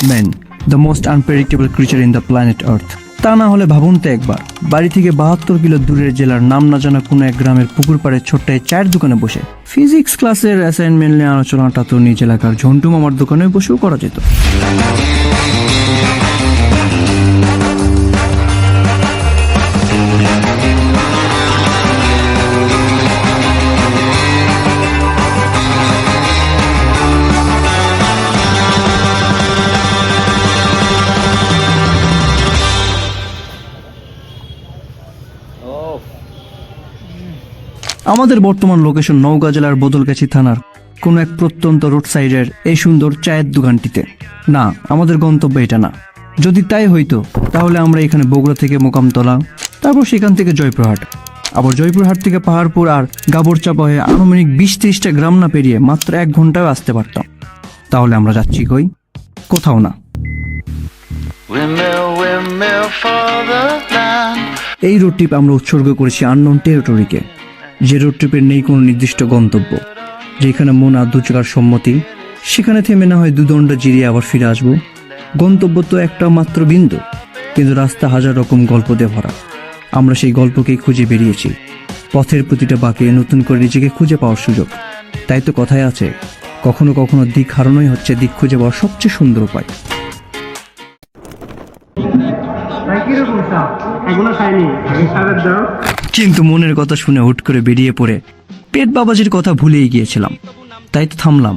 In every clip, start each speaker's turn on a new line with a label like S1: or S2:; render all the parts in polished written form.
S1: Man, the most unpredictable creature in the planet earth. তা না হলে ভাবুন তো একবার, বাড়ি থেকে 72 কিলো দূরের জেলার নাম না জানা কোনো এক গ্রামের পুকুর পাড়ে ছোট্ট এই চায়ের দোকানে বসে ফিজিক্স ক্লাসের অ্যাসাইনমেন্ট নিয়ে আলোচনাটা তো নিজ এলাকার ঝন্টু মামার দোকানে বসেও করা যেত। আমাদের বর্তমান লোকেশন নওগাঁ জেলার বদলগাছি থানার কোনো এক প্রত্যন্ত রোড সাইডের এই সুন্দর চায়ের দোকানটিতে। না, আমাদের গন্তব্য এটা না। যদি তাই হইতো তাহলে আমরা এখানে বগুড়া থেকে মোকামতলা, তারপর সেখান থেকে জয়পুরহাট, আবার জয়পুরহাট থেকে পাহাড়পুর আর গাবরচাপা হয়ে আনুমানিক 20-30টা গ্রাম না পেরিয়ে মাত্র 1 ঘন্টায় আসতে পারতাম। তাহলে আমরা যাচ্ছি কই? কোথাও না। এই রোড ট্রিপ আমরা উৎসর্গ করেছি আননোন টেরিটরিকে, যে রোড ট্রিপের নেই কোনো নির্দিষ্ট গন্তব্য, যেখানে মন আর দু চাকার সম্মতি, সেখানে থেমে না হয় 2 দণ্ড জিরিয়ে আবার ফিরে আসবো। গন্তব্য তো একটা মাত্র বিন্দু, কিন্তু রাস্তা হাজার রকম গল্প দিয়ে ভরা। আমরা সেই গল্পকেই খুঁজে বেরিয়েছি, পথের প্রতিটা বাঁকে নতুন করে নিজেকে খুঁজে পাওয়ার সুযোগ। তাই তো কথায় আছে, কখনো কখনো দিক হারানোই হচ্ছে দিক খুঁজে পাওয়ার সবচেয়ে সুন্দর উপায়। কিন্তু মনের কথা শুনে হুট করে বেরিয়ে পড়ে পেট বাবাজির কথা ভুলেই গিয়েছিলাম। তাই তো থামলাম,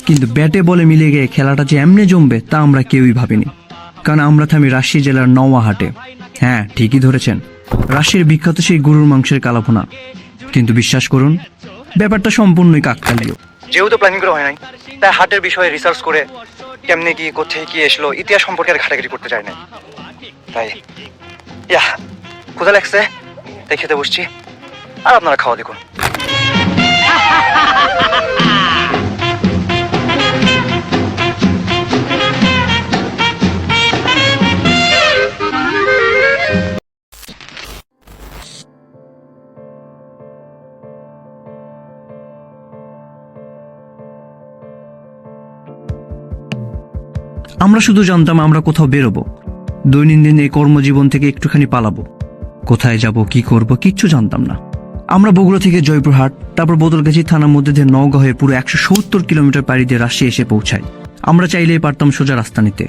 S1: কিন্তু ব্যাটে বলে মিলে গিয়ে খেলাটা যে এমনি জমবে তা আমরা কেউই ভাবিনি। কারণ আমরা থামি রাজশাহী জেলার নওয়াহাটে। হ্যাঁ, ঠিকই ধরেছেন, রাজশাহীর বিখ্যাত সেই গরুর মাংসের কালাভুনা। কিন্তু বিশ্বাস করুন, ব্যাপারটা সম্পূর্ণই কাকতালীয়। যেহেতু প্ল্যানিং করা হয় নাই, তাই হাটের বিষয়ে রিসার্চ করে কেমনে কি কোথায় কি এসলো ইতিহাস সম্পর্কে আর ঘাটাঘাটি করতে চাই না। তাই ক্ষুধা লাগছে, তাই খেতে বসছি, আর আপনারা খাওয়া দেখুন। আমরা শুধু জানতাম আমরা কোথাও বেরোবো, দৈনন্দিন এই কর্মজীবন থেকে একটুখানি পালাবো। কোথায় যাব, কি করব, কিচ্ছু জানতাম না। আমরা বগুড়া থেকে জয়পুরহাট, তারপর বদলগাছি থানার মধ্যে দিয়ে নওগাঁ হয়ে পুরো 170 কিলোমিটার পাড়ি দিয়ে রাজশাহী এসে পৌঁছাই। আমরা চাইলেই পারতাম সোজা রাস্তা নিতে,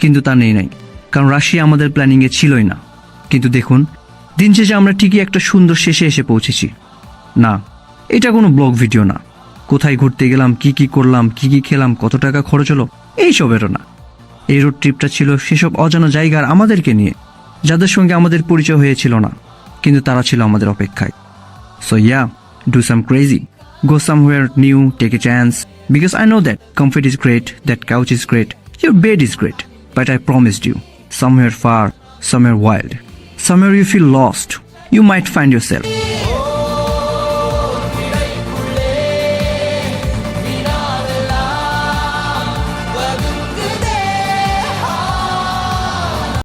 S1: কিন্তু তা নাই, কারণ রাজশাহী আমাদের প্ল্যানিংয়ে ছিলই না। কিন্তু দেখুন, দিন শেষে আমরা ঠিকই একটা সুন্দর শেষে এসে পৌঁছেছি। না, এটা কোনো ব্লগ ভিডিও না। কোথায় ঘুরতে গেলাম, কি কি করলাম, কি কি খেলাম, কত টাকা খরচ হলো, এইসবেরও না। এই রোড ট্রিপটা ছিল সেসব অজানা জায়গার আমাদেরকে নিয়ে, যাদের সঙ্গে আমাদের পরিচয় হয়েছিল না, কিন্তু তারা ছিল আমাদের অপেক্ষায়। So yeah, do some crazy. Go somewhere new, take a chance. Because I know that comfort is great, that couch is great, your bed is great. But I promised you, somewhere far, somewhere wild, somewhere you feel lost, you might find yourself.